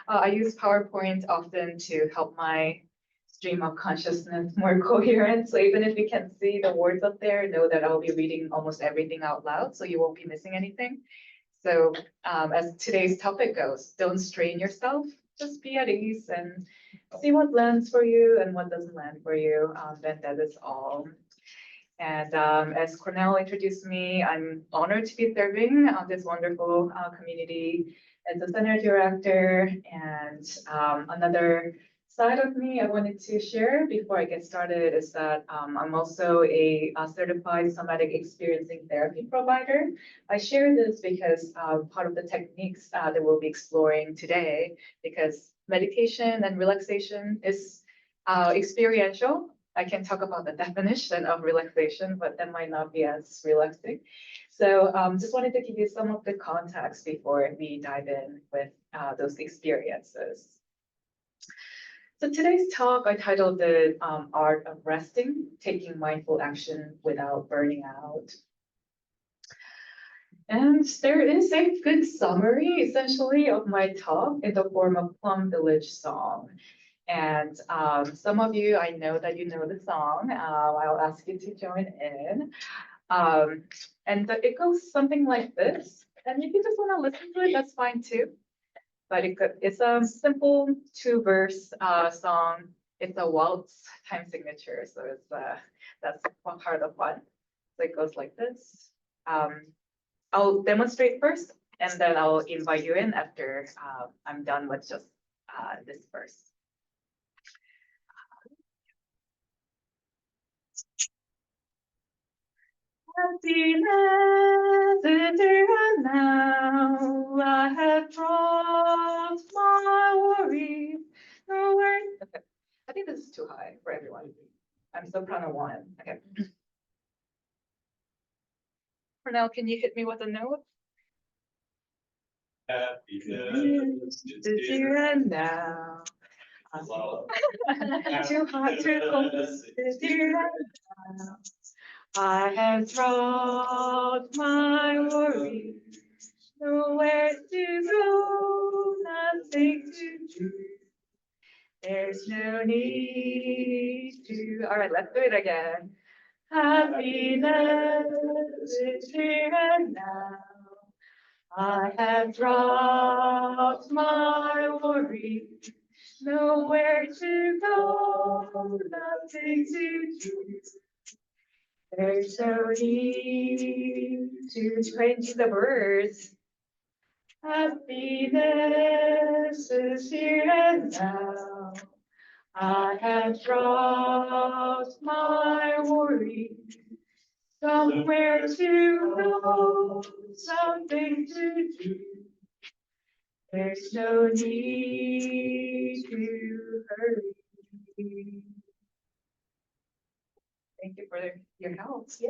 I use PowerPoint often to help my stream of consciousness more coherent. So even if you can see the words up there, know that I'll be reading almost everything out loud, so you won't be missing anything. So as today's topic goes, don't strain yourself, just be at ease and see what lands for you and what doesn't land for you. Then that is all. And as Cornell introduced me, I'm honored to be serving this wonderful community as a center director. And another side of me I wanted to share before I get started is that I'm also a certified somatic experiencing therapy provider. I share this because part of the techniques that we'll be exploring today, because meditation and relaxation is experiential. I can talk about the definition of relaxation, but that might not be as relaxing. So just wanted to give you some of the context before we dive in with those experiences. So today's talk, I titled the Art of Resting, Taking Mindful Action Without Burning Out. And there is a good summary, essentially, of my talk in the form of Plum Village song. And some of you, I know that you know the song. I'll ask you to join in. And it goes something like this. And if you just want to listen to it, that's fine too. But it's a simple 2-verse song. It's a waltz time signature, so it's that's one part of fun. So it goes like this. I'll demonstrate first, and then I'll invite you in after I'm done with just this verse. Happiness is here now. I have dropped my worries. No worries. Okay. I think this is too high for everyone. I'm soprano 1. Okay. Cornell, can you hit me with a note? Happiness is here now. Too hot, too cold. Is here now. I have dropped my worries, nowhere to go, nothing to do. There's no need to. All right, let's do it again. Happiness is here and now. I have dropped my worries, nowhere to go, nothing to do. There's no need to change the words. Happiness is here and now. I have dropped my worries. Somewhere to go, something to do. There's no need to hurry. Thank you for your help. Yeah.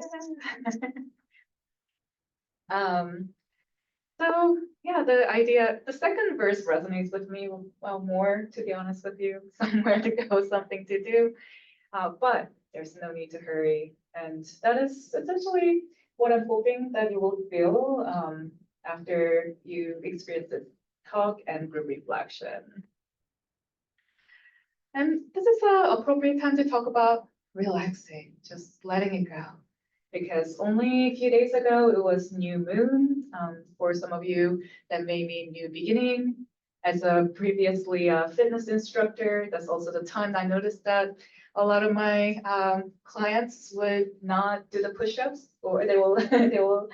So yeah, the second verse resonates with me well more, to be honest with you. Somewhere to go, something to do. But there's no need to hurry. And that is essentially what I'm hoping that you will feel after you experience this talk and group reflection. And this is an appropriate time to talk about relaxing, just letting it go. Because only a few days ago, it was new moon. For some of you, that may mean new beginning. As a previously fitness instructor, that's also the time I noticed that a lot of my clients would not do the push-ups, or they will they will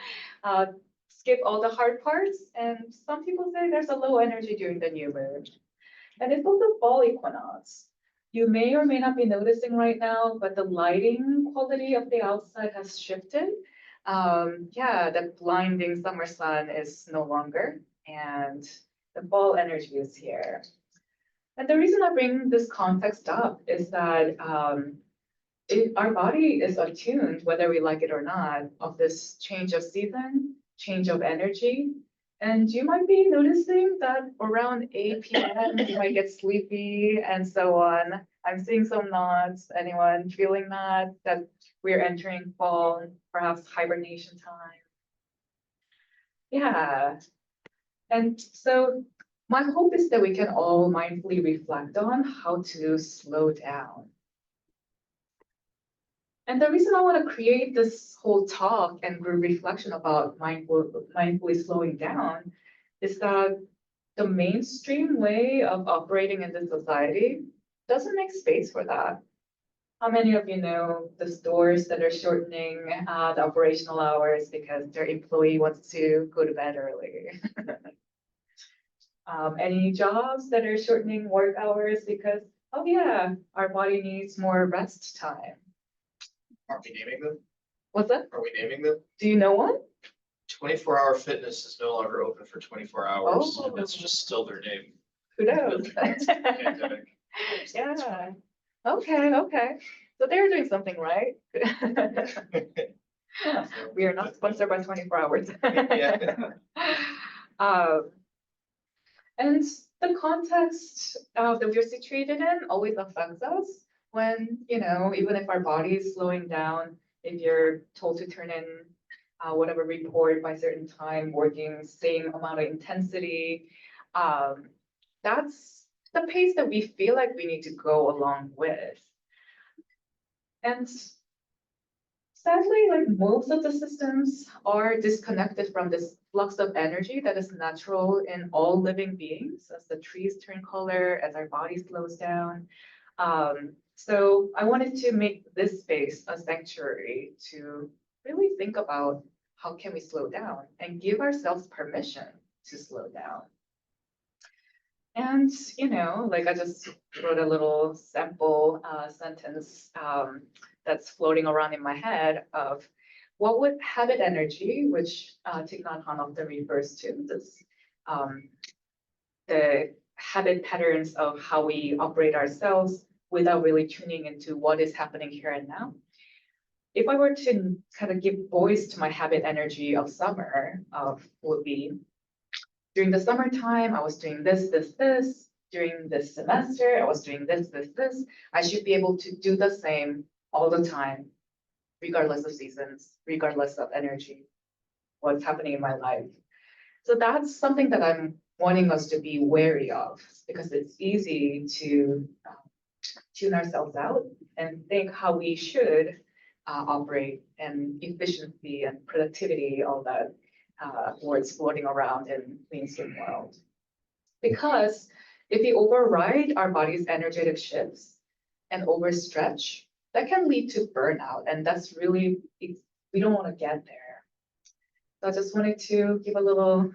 skip all the hard parts. And some people say there's a low energy during the new moon. And it's also fall equinox. You may or may not be noticing right now, but the lighting quality of the outside has shifted. Yeah, the blinding summer sun is no longer, and the fall energy is here. And the reason I bring this context up is that our body is attuned, whether we like it or not, of this change of season, change of energy. And you might be noticing that around 8 p.m. you might get sleepy and so on. I'm seeing some nods. Anyone feeling that we're entering fall, perhaps hibernation time? Yeah. And so my hope is that we can all mindfully reflect on how to slow down. And the reason I want to create this whole talk and group reflection about mindfully slowing down is that the mainstream way of operating in this society doesn't make space for that. How many of you know the stores that are shortening the operational hours because their employee wants to go to bed early? Any jobs that are shortening work hours because, oh yeah, our body needs more rest time. Are we naming them? What's that? Are we naming them? Do you know one? 24-hour fitness is no longer open for 24 hours. Oh. It's just still their name. Who knows? Pandemic. Yeah. Okay. So they're doing something right. We are not sponsored by 24 hours. Yeah. And the context that we're situated in always affects us when, even if our body is slowing down, if you're told to turn in whatever report by certain time, working same amount of intensity, that's the pace that we feel like we need to go along with. And sadly, like most of the systems are disconnected from this flux of energy that is natural in all living beings as the trees turn color, as our body slows down. So I wanted to make this space a sanctuary to really think about how can we slow down and give ourselves permission to slow down. And, like I just wrote a little sample sentence that's floating around in my head of what would habit energy, which Thich Nhat Hanh often refers to, this, the habit patterns of how we operate ourselves without really tuning into what is happening here and now. If I were to kind of give voice to my habit energy of summer, would be during the summertime, I was doing this. During this semester, I was doing this. I should be able to do the same all the time, regardless of seasons, regardless of energy, what's happening in my life. So that's something that I'm wanting us to be wary of because it's easy to tune ourselves out and think how we should operate and efficiency and productivity, all that words floating around in mainstream world. Because if we override our body's energetic shifts and overstretch, that can lead to burnout. And that's really, we don't want to get there. So I just wanted to give a little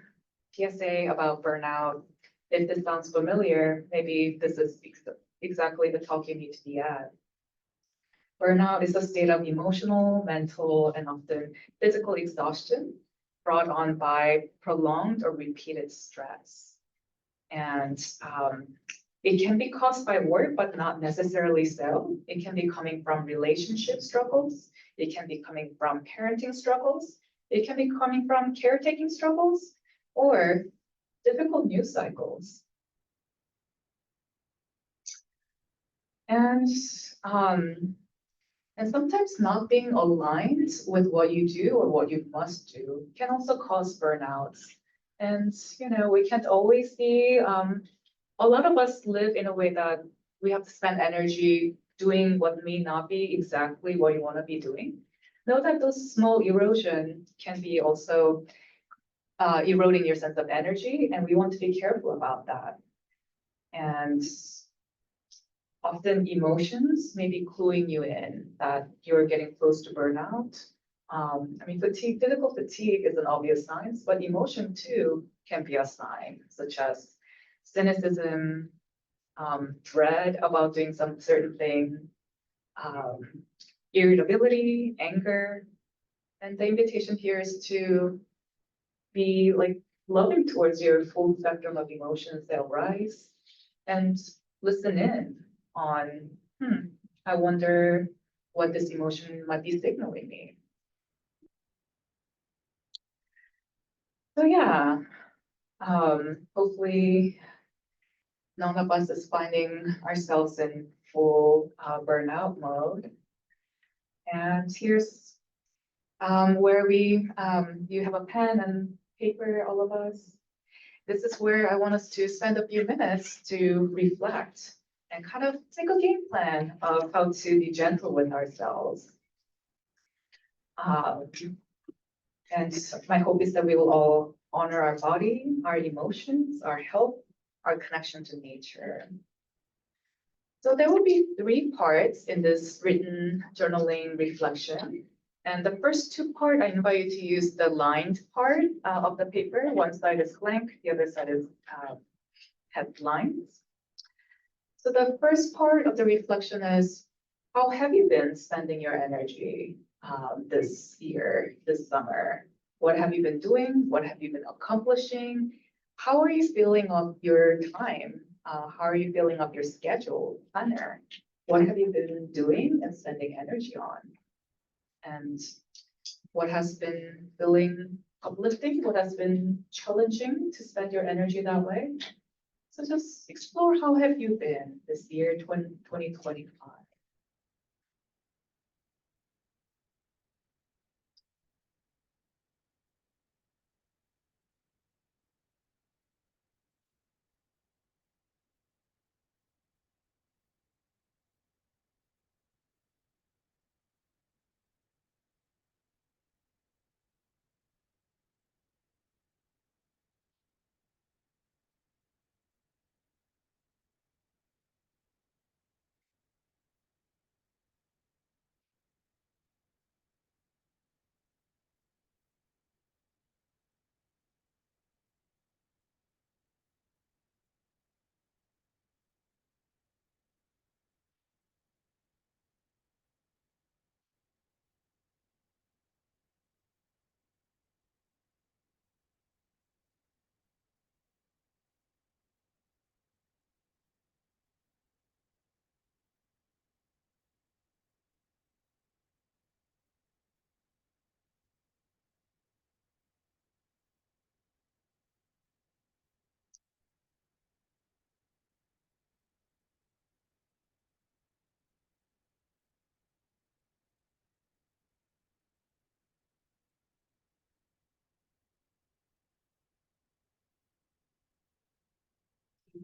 PSA about burnout. If this sounds familiar, maybe this is exactly the talk you need to be at. Burnout is a state of emotional, mental, and often physical exhaustion brought on by prolonged or repeated stress. And it can be caused by work, but not necessarily so. It can be coming from relationship struggles. It can be coming from parenting struggles. It can be coming from caretaking struggles or difficult news cycles. And sometimes not being aligned with what you do or what you must do can also cause burnouts. And, we can't always be, a lot of us live in a way that we have to spend energy doing what may not be exactly what you want to be doing. Know that those small erosion can be also eroding your sense of energy, and we want to be careful about that. And often emotions may be cluing you in that you're getting close to burnout. Physical fatigue is an obvious sign, but emotion too can be a sign, such as cynicism, dread about doing some certain thing, irritability, anger. And the invitation here is to be like loving towards your full spectrum of emotions that arise and listen in on, I wonder what this emotion might be signaling me. So yeah, hopefully none of us is finding ourselves in full burnout mode. And here's where you have a pen and paper, all of us. this is where I want us to spend a few minutes to reflect and kind of take a game plan of how to be gentle with ourselves. Um, and my hope is that we will all honor our body, our emotions, our health, our connection to nature. So there will be three parts in this written journaling reflection. And the first two part, I invite you to use the lined part of the paper. One side is blank, the other side is has lines. So the first part of the reflection is, how have you been spending your energy this year, this summer? What have you been doing? What have you been accomplishing? How are you feeling of your time? How are you feeling of your schedule planner? What have you been doing and spending energy on? And what has been feeling uplifting? What has been challenging to spend your energy that way? So just explore, how have you been this year, 2025?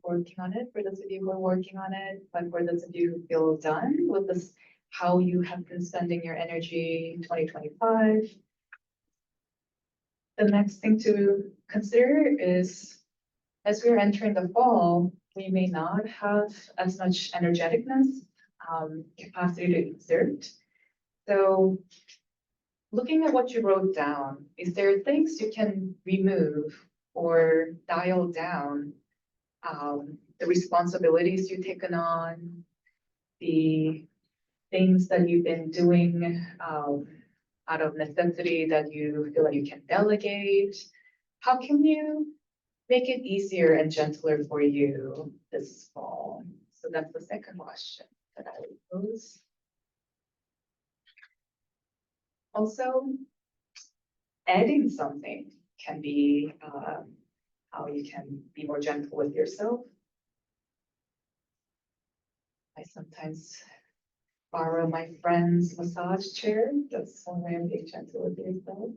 Working on it, for those of you who are working on it, but for those of you who feel done with this, how you have been spending your energy in 2025. The next thing to consider is, as we're entering the fall, we may not have as much energeticness, capacity to exert. So looking at what you wrote down, is there things you can remove or dial down, the responsibilities you've taken on, the things that you've been doing out of necessity that you feel like you can delegate? How can you make it easier and gentler for you this fall? So that's the second question that I would pose. Also, adding something can be how you can be more gentle with yourself. I sometimes borrow my friend's massage chair. That's one way of being gentle with yourself.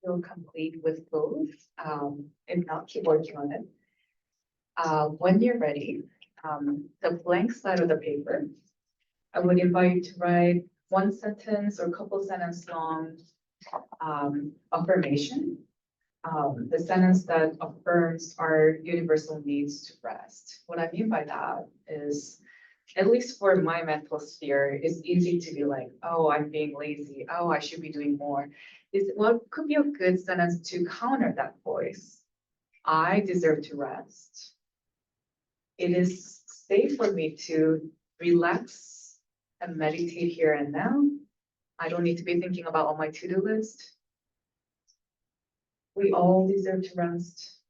feel complete with both. If not, keep working on it. When you're ready, the blank side of the paper, I would invite you to write one sentence or couple sentence long affirmation. The sentence that affirms our universal needs to rest. What I mean by that is, at least for my mental sphere, it's easy to be like, oh, I'm being lazy. Oh, I should be doing more. Is what could be a good sentence to counter that voice. I deserve to rest. It is safe for me to relax and meditate here and now. I don't need to be thinking about all my to-do list. We all deserve to rest.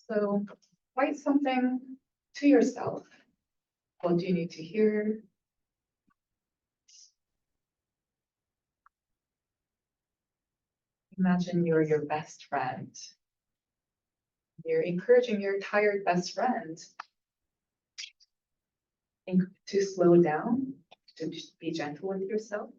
So write something to yourself. What do you need to hear? Imagine you're your best friend. You're encouraging your tired best friend to slow down, to be gentle with yourself.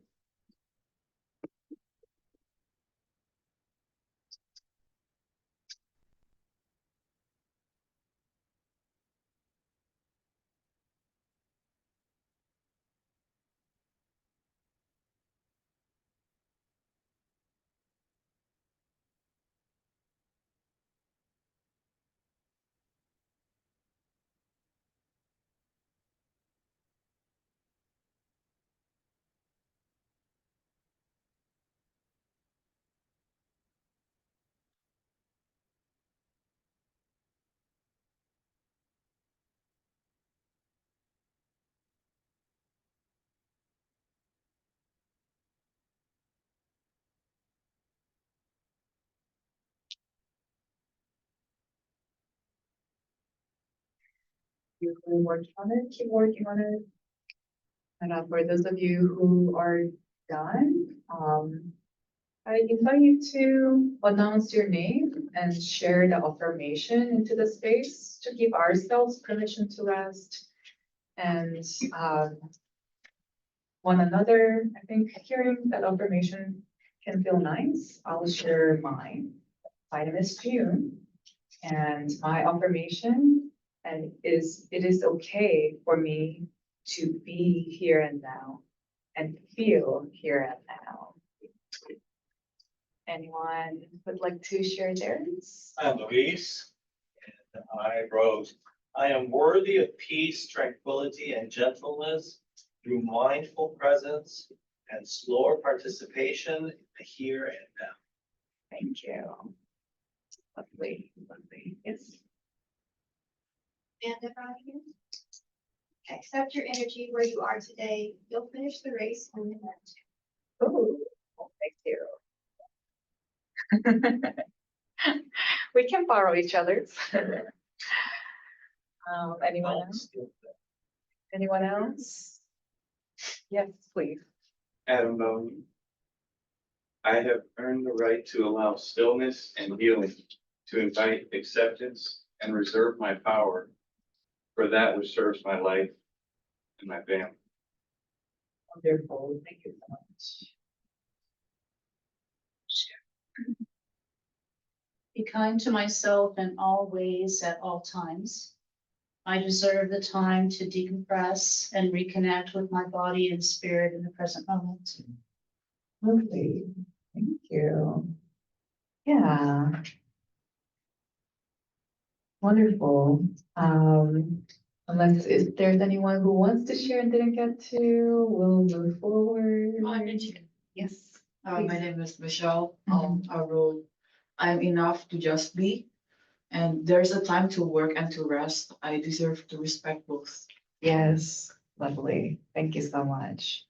You're working on it, keep working on it. And for those of you who are done, I invite you to announce your name and share the affirmation into the space to give ourselves permission to rest and one another. I think hearing that affirmation can feel nice. I'll share mine. My name is Jiyoon, and my affirmation is it is okay for me to be here and now and feel here and now. Anyone would like to share theirs? I'm Luis, and I wrote, I am worthy of peace, tranquility, and gentleness through mindful presence and slower participation in the here and now. Thank you. Lovely, lovely. Yes. And Ryan, accept your energy where you are today. You'll finish the race when you want to. Oh, thank you. We can borrow each other's. Anyone else? Anyone else? Yes, please. Adam Bowen. I have earned the right to allow stillness and healing, to invite acceptance and reserve my power for that which serves my life and my family. Wonderful. Thank you so much. Be kind to myself in all ways at all times. I deserve the time to decompress and reconnect with my body and spirit in the present moment. Lovely. Thank you. Yeah. Wonderful. Unless if there's anyone who wants to share and didn't get to, we'll move forward. Yes. My please. name is Michelle. Mhm. I wrote, I'm enough to just be, and there's a time to work and to rest. I deserve to respect both. Yes, lovely. Thank you so much.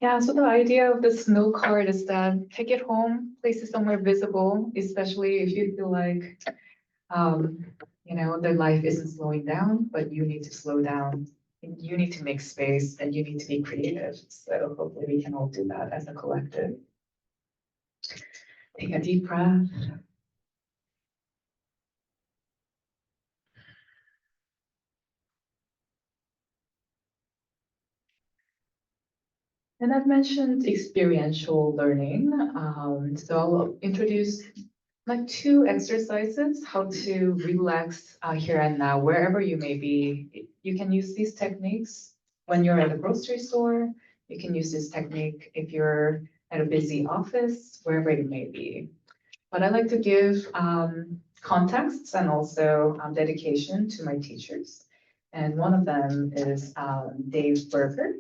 Yeah, so the idea of the snow card is that take it home, place it somewhere visible, especially if you feel like, the life isn't slowing down, but you need to slow down. You need to make space and you need to be creative. So hopefully we can all do that as a collective. Take a deep breath. And I've mentioned experiential learning, so I'll introduce like 2 exercises, how to relax here and now, wherever you may be. You can use these techniques when you're at a grocery store. You can use this technique if you're at a busy office, wherever you may be. But I like to give contexts and also dedication to my teachers. And one of them is Dave Berger.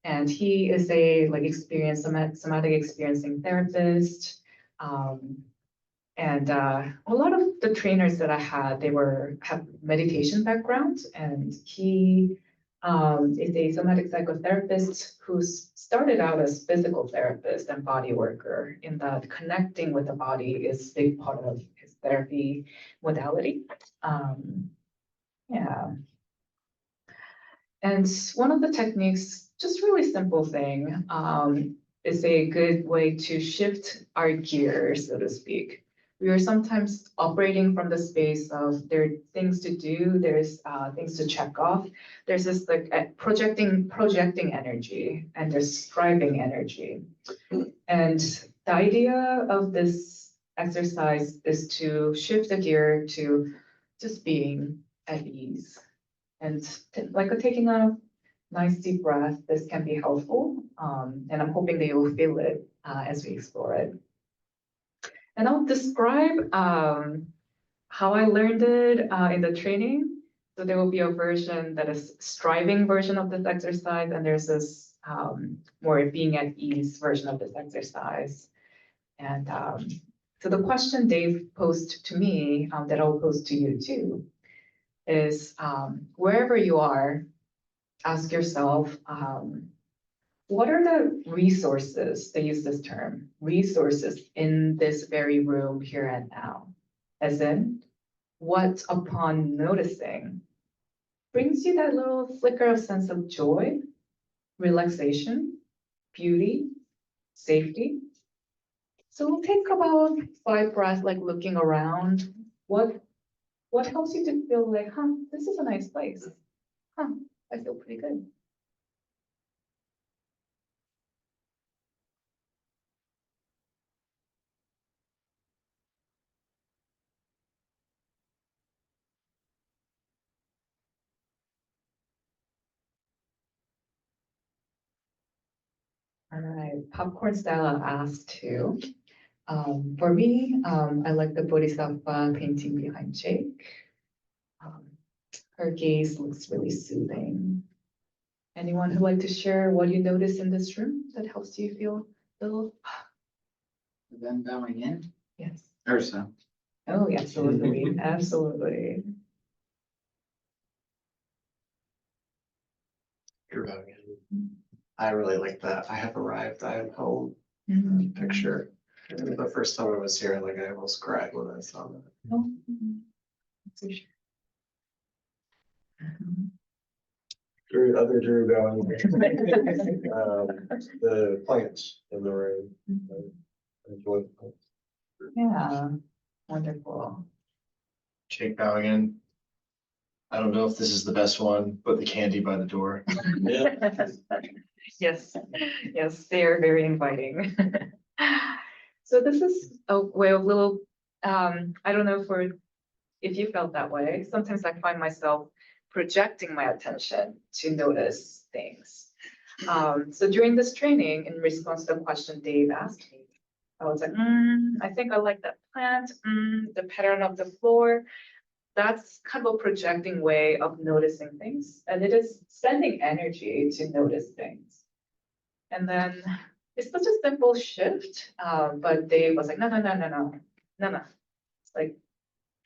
And he is a like experienced somatic experiencing therapist. And a lot of the trainers that I had, they have meditation background, and he is a somatic psychotherapist who's started out as physical therapist and body worker, in that connecting with the body is a big part of his therapy modality. Yeah. And one of the techniques, just really simple thing, is a good way to shift our gears, so to speak. We are sometimes operating from the space of there are things to do, there's things to check off. There's this like projecting energy, and there's striving energy. And the idea of this exercise is to shift the gear to just being at ease. And like taking a nice deep breath, this can be helpful. And I'm hoping that you'll feel it as we explore it. And I'll describe how I learned it in the training. So there will be a version that is striving version of this exercise, and there's this more being at ease version of this exercise. And so the question Dave posed to me that I'll pose to you too is wherever you are, ask yourself, what are the resources, they use this term, resources in this very room here and now? As in, what upon noticing brings you that little flicker of sense of joy, relaxation, beauty, safety? So we'll take about 5 breaths, like looking around. What helps you to feel like, this is a nice place. I feel pretty good. All right, popcorn style I'll ask too. For me, I like the Bodhisattva painting behind Jake. Her gaze looks really soothing. Anyone who'd like to share what you notice in this room that helps you feel a little? Them bowing in. Yes. Ursa. Oh, yeah, absolutely, absolutely. You're bowing in. I really like that. I have arrived, I am home Mhm. picture. And the first time I was here, like I almost cried when I saw that. Oh, that's for sure. Drew going, the plants in the room. I enjoy the plants. Yeah, wonderful. Jake bowing in. I don't know if this is the best one, but the candy by the door. Yes, yes, they are very inviting. So this is a way of little, I don't know if you felt that way. Sometimes I find myself projecting my attention to notice things. So during this training, in response to the question Dave asked me, I was like, I think I like that plant, the pattern of the floor. That's kind of a projecting way of noticing things, and it is spending energy to notice things. And then it's such a simple shift, but Dave was like, no. It's like,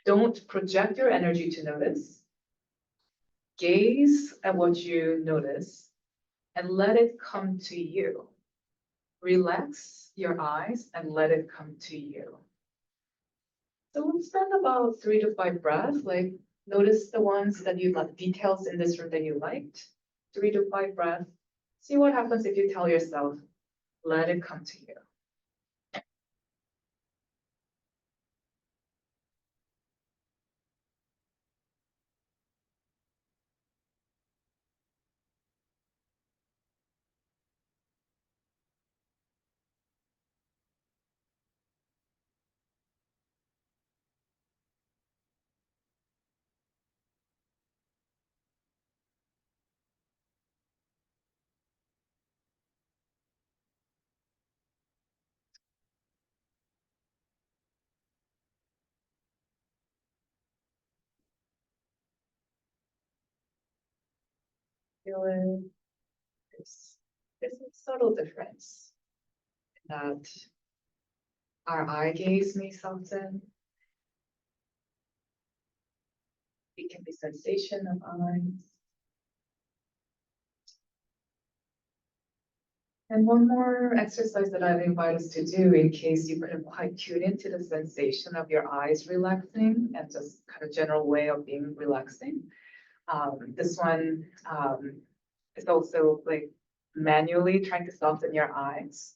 don't project your energy to notice. Gaze at what you notice and let it come to you. Relax your eyes and let it come to you. So we'll spend about 3 to 5 breaths, like notice the ones that you like, details in this room that you liked. 3 to 5 breaths. See what happens if you tell yourself, let it come to you. feel it. There's a subtle difference that our eye gaze may soften. It can be sensation of eyes. And one more exercise that I'd invite us to do in case you couldn't quite tune into the sensation of your eyes relaxing and just kind of general way of being relaxing. This one is also like manually trying to soften your eyes.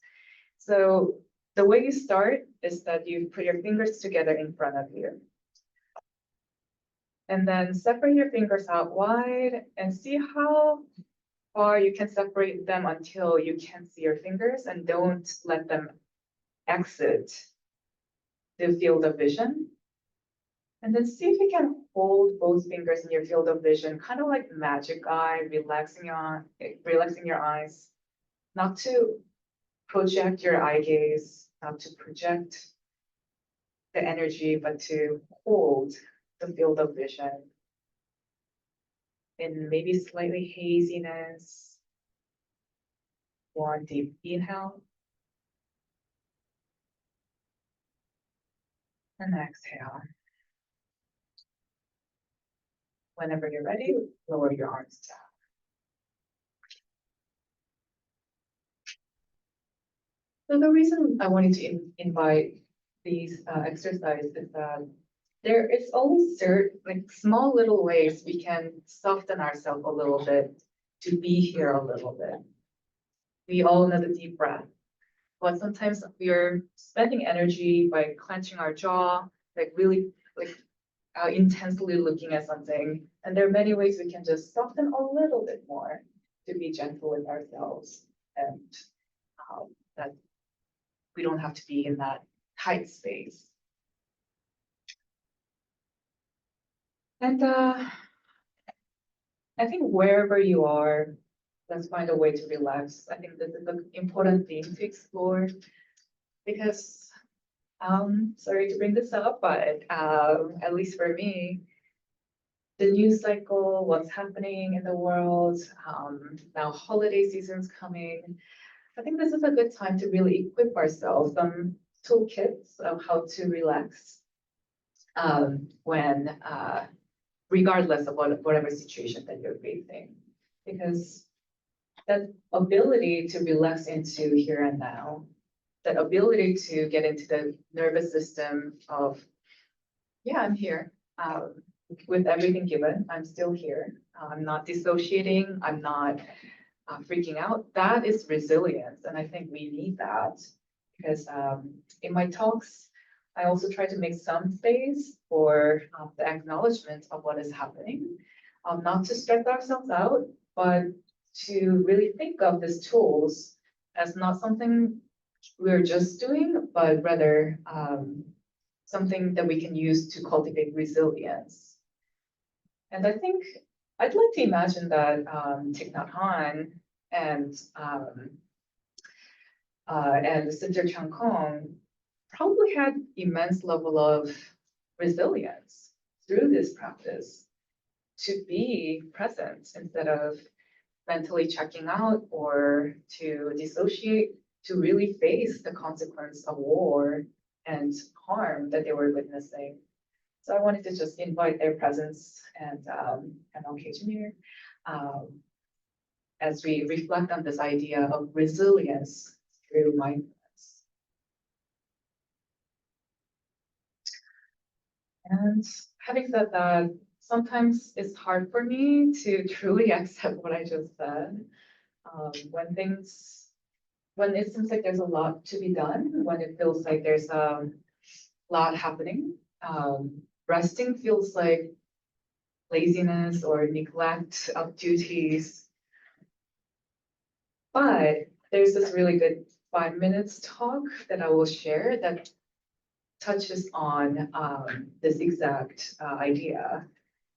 So the way you start is that you put your fingers together in front of you. And then separate your fingers out wide and see how far you can separate them until you can't see your fingers, and don't let them exit the field of vision. And then see if you can hold both fingers in your field of vision, kind of like magic eye, relaxing your eyes, not to project your eye gaze, not to project the energy, but to hold the field of vision in maybe slightly haziness. One deep inhale. And exhale. Whenever you're ready, lower your arms down. So the reason I wanted to invite these exercises is that there is always like small little ways we can soften ourselves a little bit to be here a little bit. We all know the deep breath, but sometimes we're spending energy by clenching our jaw, like really like intensely looking at something. And there are many ways we can just soften a little bit more to be gentle with ourselves, and that we don't have to be in that tight space. And I think wherever you are, let's find a way to relax. I think this is an important thing to explore, because sorry to bring this up, but at least for me, the news cycle, what's happening in the world, now holiday season's coming. I think this is a good time to really equip ourselves some toolkits of how to relax when regardless of whatever situation that you're facing, because that ability to relax into here and now, that ability to get into the nervous system of, yeah, I'm here. With everything given, I'm still here. I'm not dissociating. I'm not freaking out. That is resilience. And I think we need that, because in my talks, I also try to make some space for the acknowledgement of what is happening, not to stress ourselves out, but to really think of these tools as not something we're just doing, but rather something that we can use to cultivate resilience. And I think I'd like to imagine that Thich Nhat Hanh and Sister Chan Kong probably had immense level of resilience through this practice to be present instead of mentally checking out or to dissociate, to really face the consequence of war and harm that they were witnessing. So I wanted to just invite their presence and occasion here as we reflect on this idea of resilience through mindfulness. And having said that, sometimes it's hard for me to truly accept what I just said. When it seems like there's a lot to be done, when it feels like there's a lot happening, resting feels like laziness or neglect of duties. But there's this really good 5 minutes talk that I will share that touches on this exact idea,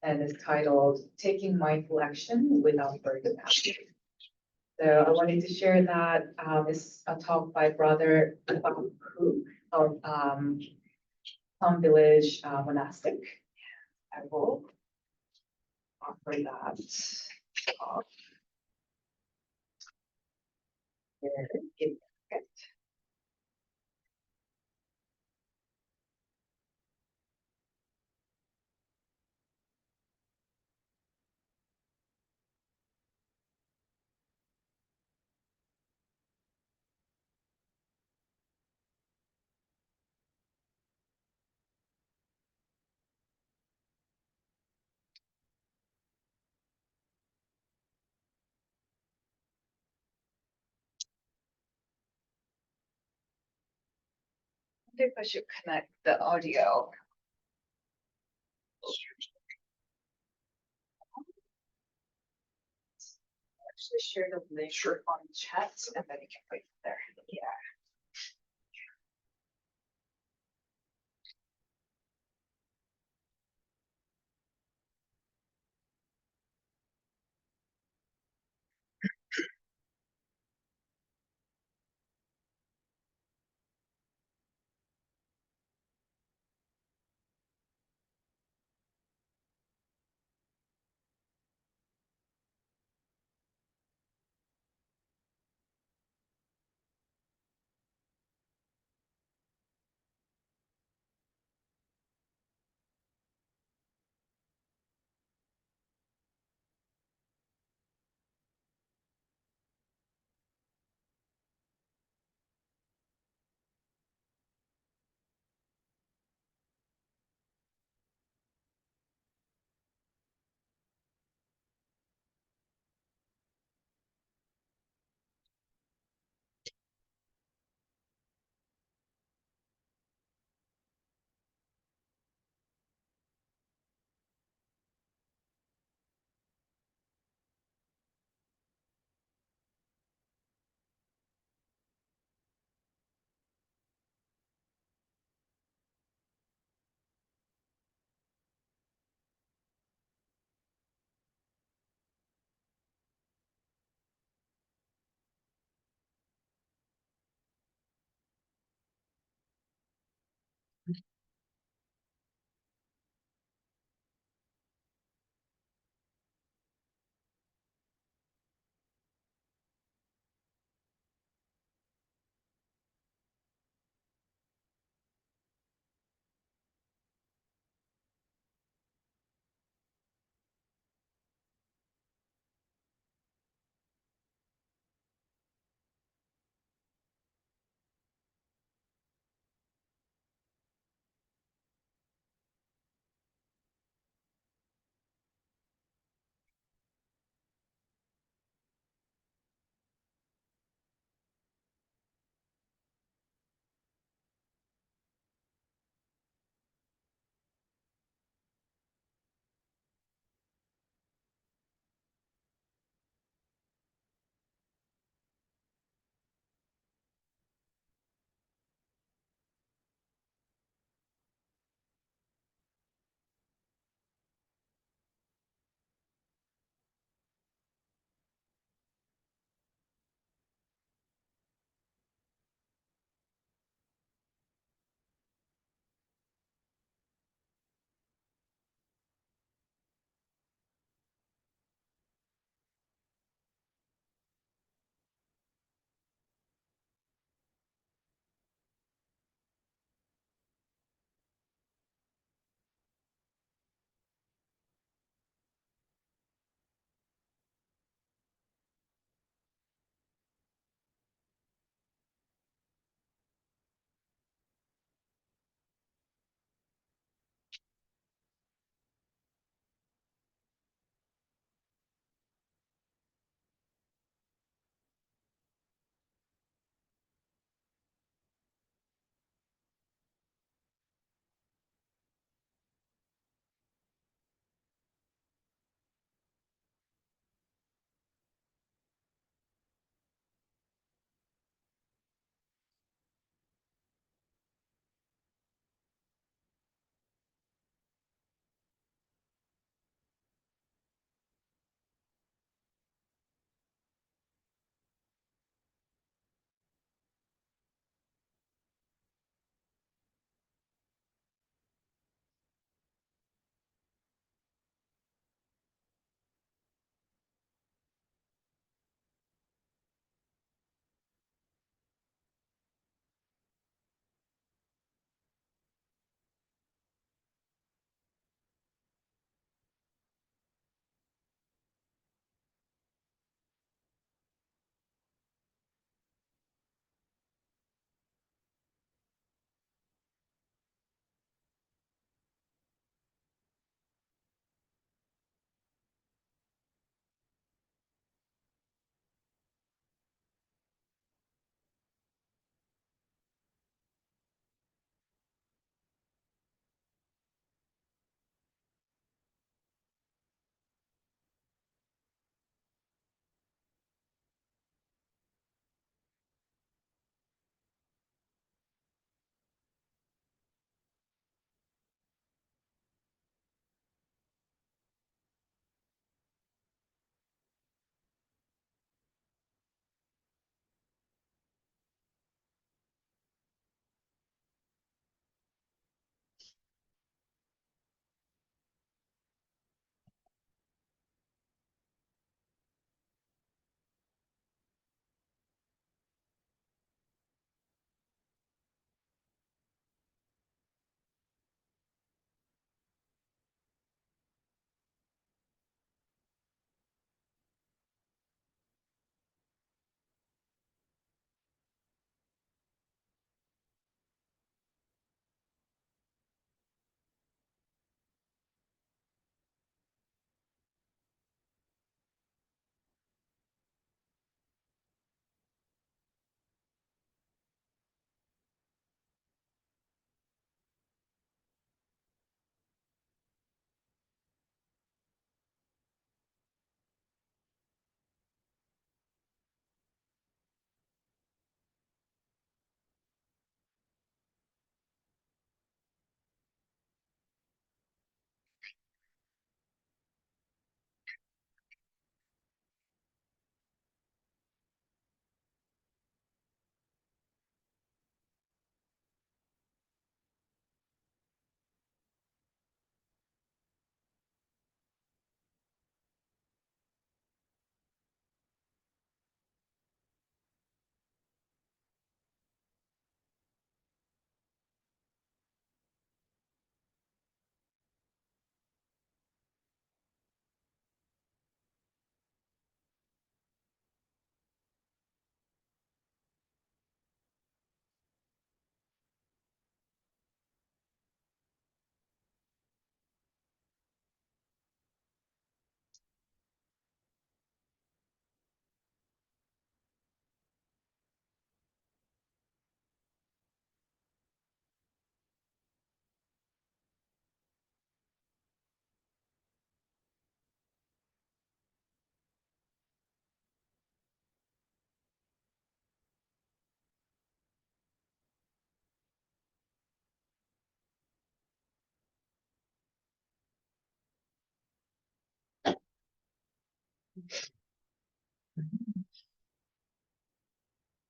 and is titled "Taking Mindful Action Without Burnout." So I wanted to share that. It's a talk by Brother Hu of Plum Village Monastic. I will offer that talk. Give me a second. I wonder if I should connect the audio. Actually share the link on chat and then you can put it there. Yeah.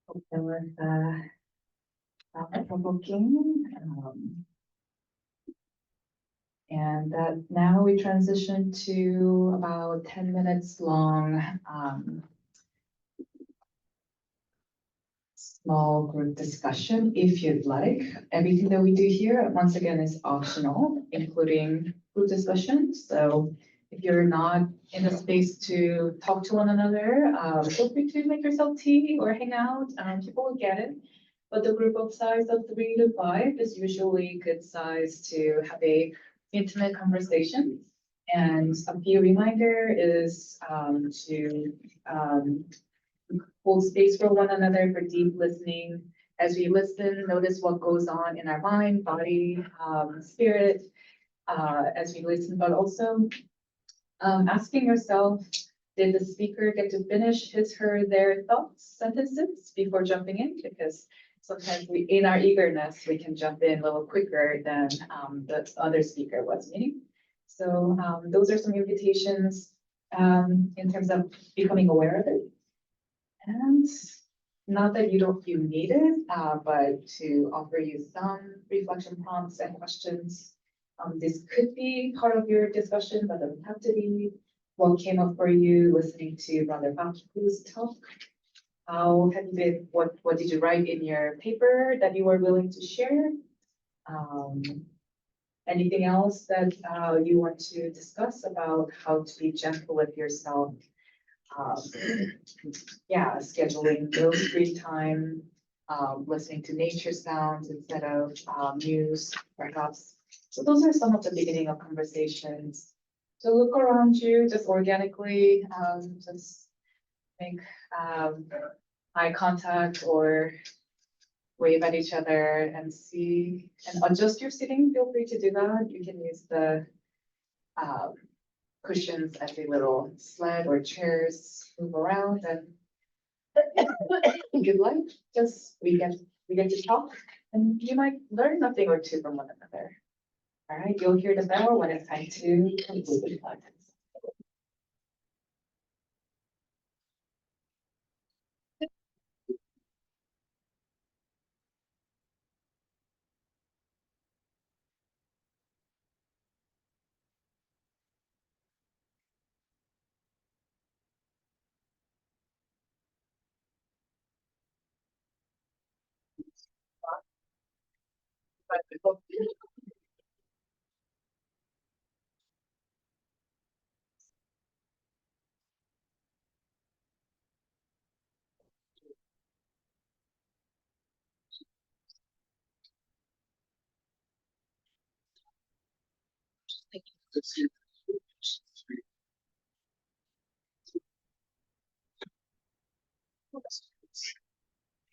Hope that was thought-provoking. And that now we transition to about 10 minutes long small group discussion if you'd like. Everything that we do here, once again, is optional, including group discussion. So if you're not in the space to talk to one another, feel free to make yourself tea or hang out. People will get it. But the group of size of 3 to 5 is usually good size to have a intimate conversation. And a few reminder is to hold space for one another for deep listening. As we listen, notice what goes on in our mind, body, spirit, as we listen, but also asking yourself, did the speaker get to finish his, her, their thoughts, sentences before jumping in? Because sometimes we, in our eagerness, we can jump in a little quicker than the other speaker was meaning. So those are some invitations in terms of becoming aware of it. And not that you need it, but to offer you some reflection prompts and questions. This could be part of your discussion, but doesn't have to be. What came up for you listening to Brother Baku's talk? How have you been, what did you write in your paper that you were willing to share? Anything else that you want to discuss about how to be gentle with yourself? Yeah, scheduling those free time, listening to nature sounds instead of news, perhaps. So those are some of the beginning of conversations. So look around you, just organically, just make eye contact or wave at each other and see and adjust your sitting. Feel free to do that. You can use the cushions as a little sled or chairs, move around and good luck. Just we get to talk and you might learn something or two from one another. All right, you'll hear the bell when it's time to conclude the class.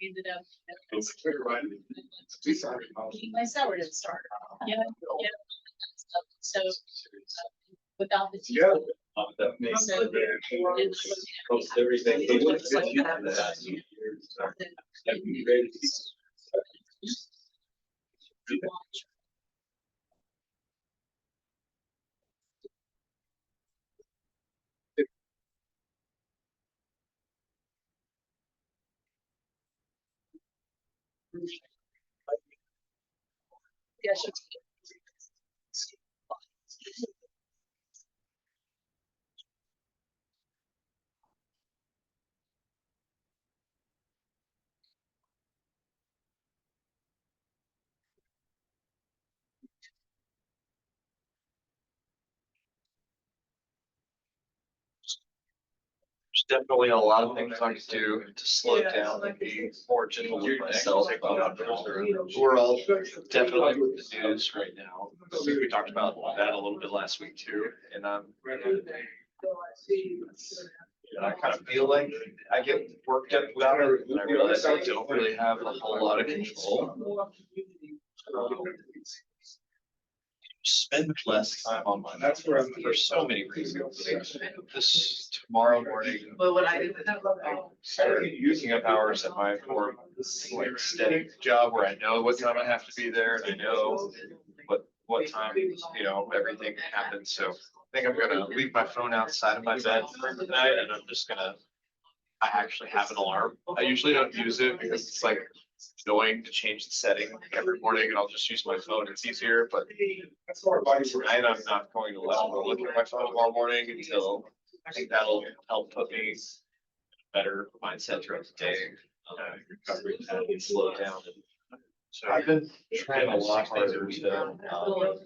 Ended up. My sour didn't start. Yeah. So without the tea. Yeah. That makes So- most everything. It looks like you have the last few years. That'd be great. Yeah, sure. There's definitely a lot of things I could do to slow it down and be more gentle with myself. We're all definitely with the news right now. We talked about that a little bit last week too, and I kind of feel like I get worked up about it, and I realize I don't really have a whole lot of control. Spend less time on my phone for so many reasons. This tomorrow morning, But what I do. I started using up hours at my more like steady job where I know what time I have to be there and I know what time, everything happens. So think I'm gonna leave my phone outside of my bed for the night and I'm just gonna, I actually have an alarm. I usually don't use it because it's like annoying to change the setting every morning and I'll just use my phone. It's easier, but tonight I'm not going to look at my phone tomorrow morning until I think that'll help put me in a better mindset throughout the day. Recovery and slow down. So I've been trying a lot harder to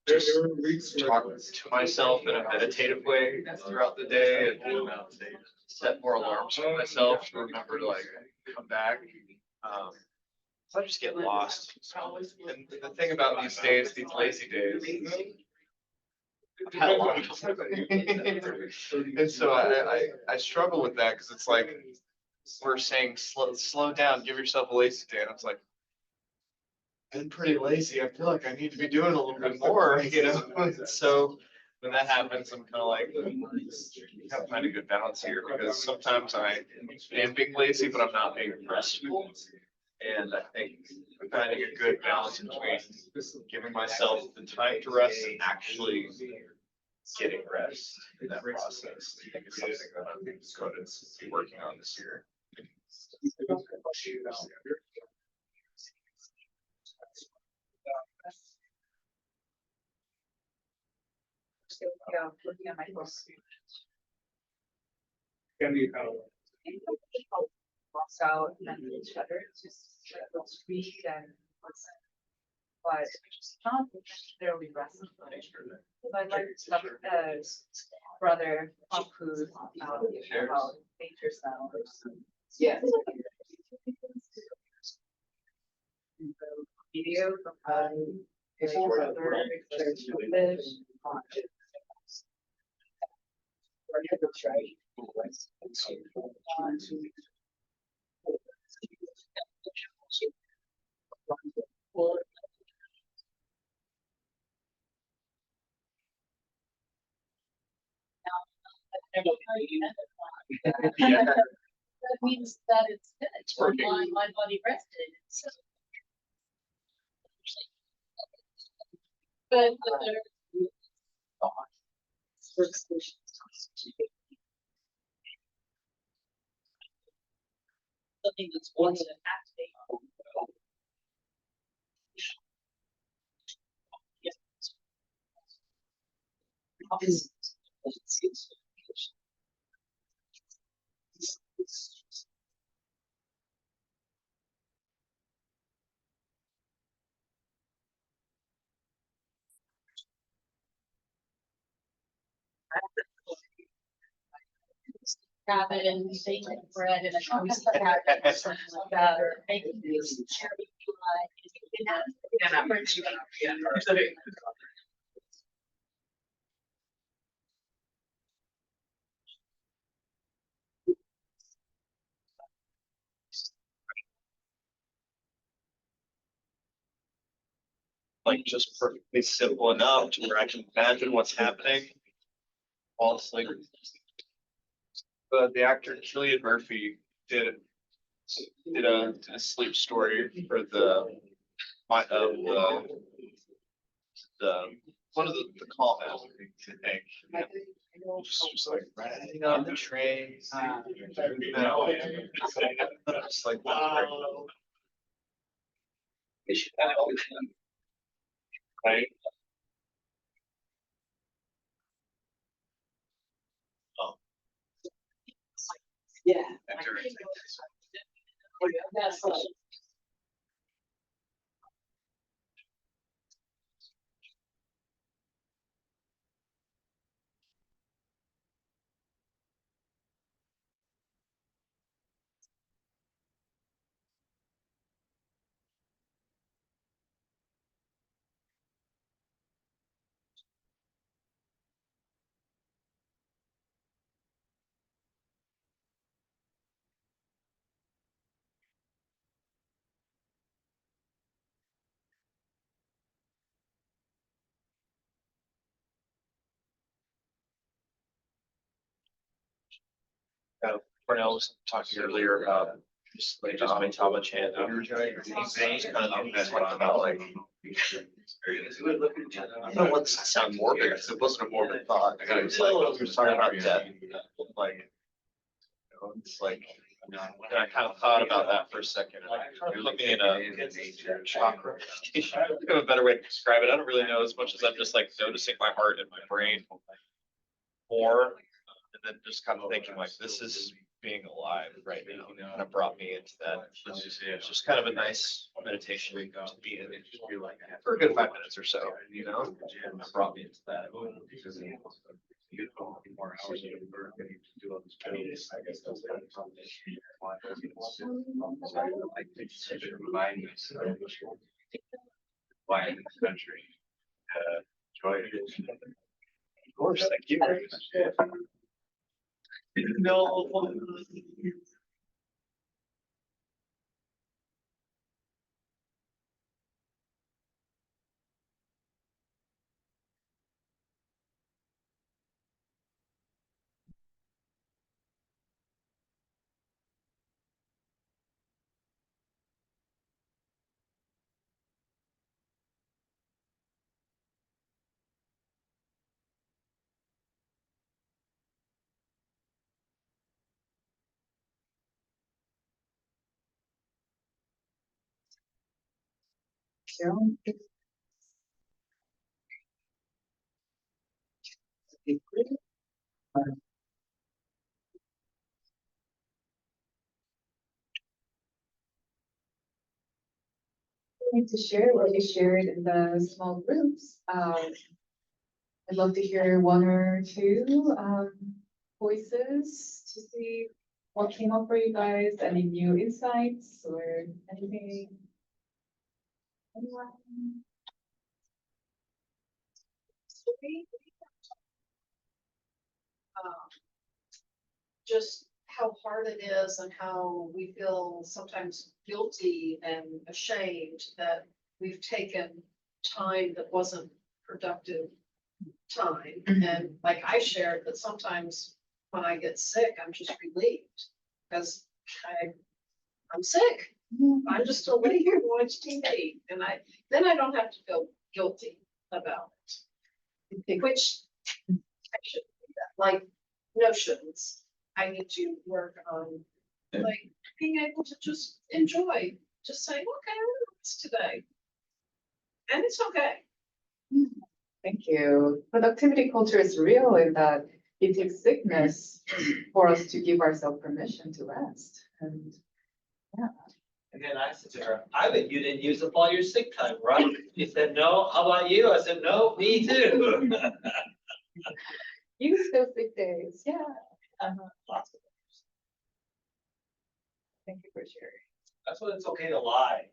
just talk to myself in a meditative way throughout the day and set more alarms for myself to remember to like come back. So I just get lost. And the thing about these days, these lazy days, I've had a lot of them. And so I struggle with that because it's like we're saying slow down, give yourself a lazy day. And I was like, been pretty lazy. I feel like I need to be doing a little bit more, you know? So when that happens, I'm kind of like, gotta find a good balance here because sometimes I am being lazy, but I'm not being restful. And I think finding a good balance between giving myself the time to rest and actually getting rest in that process, I think is something that I'm going to be working on this year. Yeah, looking at my books. Can be kind of. Walks out and each other, just let's read and listen. But not necessarily rest. So I like stuff as brother Papu's about nature sounds. Yes. Video from his brother, fish. That means that it's finished. Working. My body rested. So. But something that's going to activate. Have it and bake bread and a toast or something like that, or making these cherry pie. Like just perfectly simple enough to where I can imagine what's happening. Fall asleep. But the actor Cillian Murphy did a sleep story for the one of the call out, I think. Just like riding on the train. Just like right. Yeah. After That's Cornell was talking earlier about just like the Amitabh chant. He's kind of talking about like I don't want this to sound morbid, because it wasn't a morbid thought. I gotta, it's like, we were talking about death, like, it's like, and I kind of thought about that for a second. And you're looking at a chakra. I have a better way to describe it. I don't really know as much as I'm just like noticing my heart and my brain more. And then just kind of thinking like, this is being alive right now. And it brought me into that. It's just kind of a nice meditation to be in for a good 5 minutes or so, you know? And it brought me into that. More hours of work and do all this. I mean, I guess that's kind of combination. I think such a reminder of why in this country. Joy it is. Of course, thank you. No. Going to share what you shared in the small groups. I'd love to hear one or two voices to see what came up for you guys, any new insights or anything. Anyone? Just how hard it is and how we feel sometimes guilty and ashamed that we've taken time that wasn't productive time. And like I shared that sometimes when I get sick, I'm just relieved because I'm sick. I'm just gonna lay here and watch TV and then I don't have to feel guilty about it. Which I shouldn't do that, like notions. I need to work on like being able to just enjoy, just say, okay, I'm this today. And it's okay. Thank you. Productivity culture is real in that it takes sickness for us to give ourselves permission to rest. And And then I said to her, I bet you didn't use up all your sick time, right? She said, no, how about you? I said, no, me too. use those sick days, yeah. Lots of things. Thank you for sharing. That's when it's okay to lie.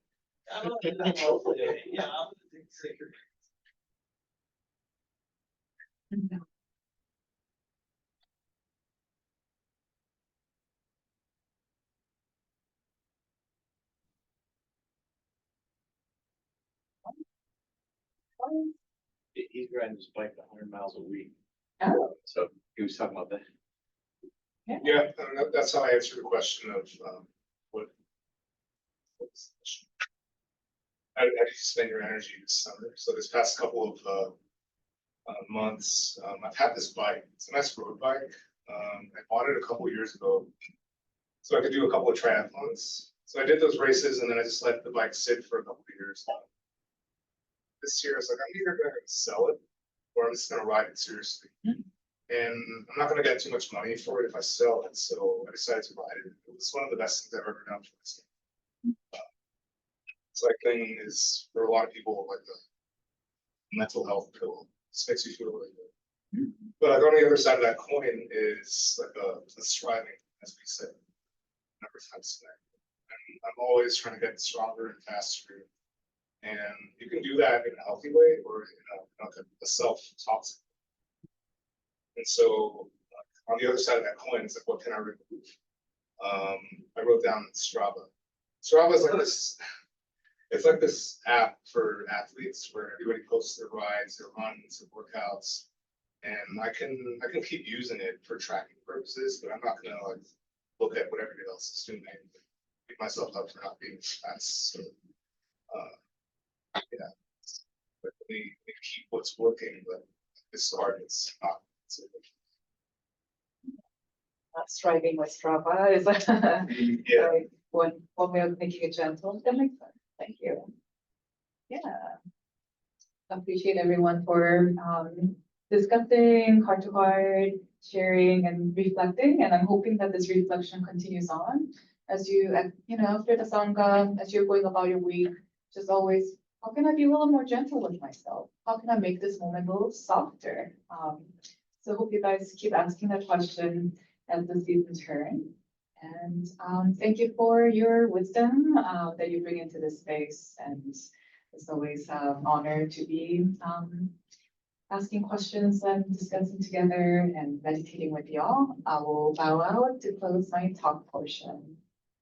I'm not doing that today. Yeah, I'm gonna take sicker. He's riding his bike 100 miles a week. Oh. So he was talking about that. Yeah, and that's how I answer the question of, what's the question? How do you spend your energy this summer? So this past couple of, months, I've had this bike. It's a nice road bike. I bought it a couple years ago, so I could do a couple of triathlons. So I did those races and then I just let the bike sit for a couple of years. This year, I was like, I'm either gonna sell it or I'm just gonna ride it seriously. And I'm not gonna get too much money for it if I sell it, so I decided to ride it. It was one of the best things I've ever done for myself. Cycling is, for a lot of people, like a mental health pill. This makes you feel really good. But like on the other side of that coin is like a striving, as we said, never times today. And I'm always trying to get stronger and faster. And you can do that in a healthy way or in a self-toxic. And so on the other side of that coin, it's like, what can I remove? I wrote down Strava. Strava is like this, it's like this app for athletes where everybody posts their rides, their runs, their workouts. And I can keep using it for tracking purposes, but I'm not gonna like look at what everybody else is doing and beat myself up for not being fast. So yeah. we keep what's working, but it's hard, it's not. Not striving with Strava is Yeah. like one way of making it gentle. That makes sense. Thank you. Yeah. Appreciate everyone for discussing heart to heart, sharing and reflecting. And I'm hoping that this reflection continues on as you, after the Sangha, as you're going about your week, just always, how can I be a little more gentle with myself? How can I make this moment a little softer? So hope you guys keep asking that question as the seasons turn. And thank you for your wisdom that you bring into this space. And it's always an honor to be asking questions and discussing together and meditating with y'all. I will bow out to close my talk portion.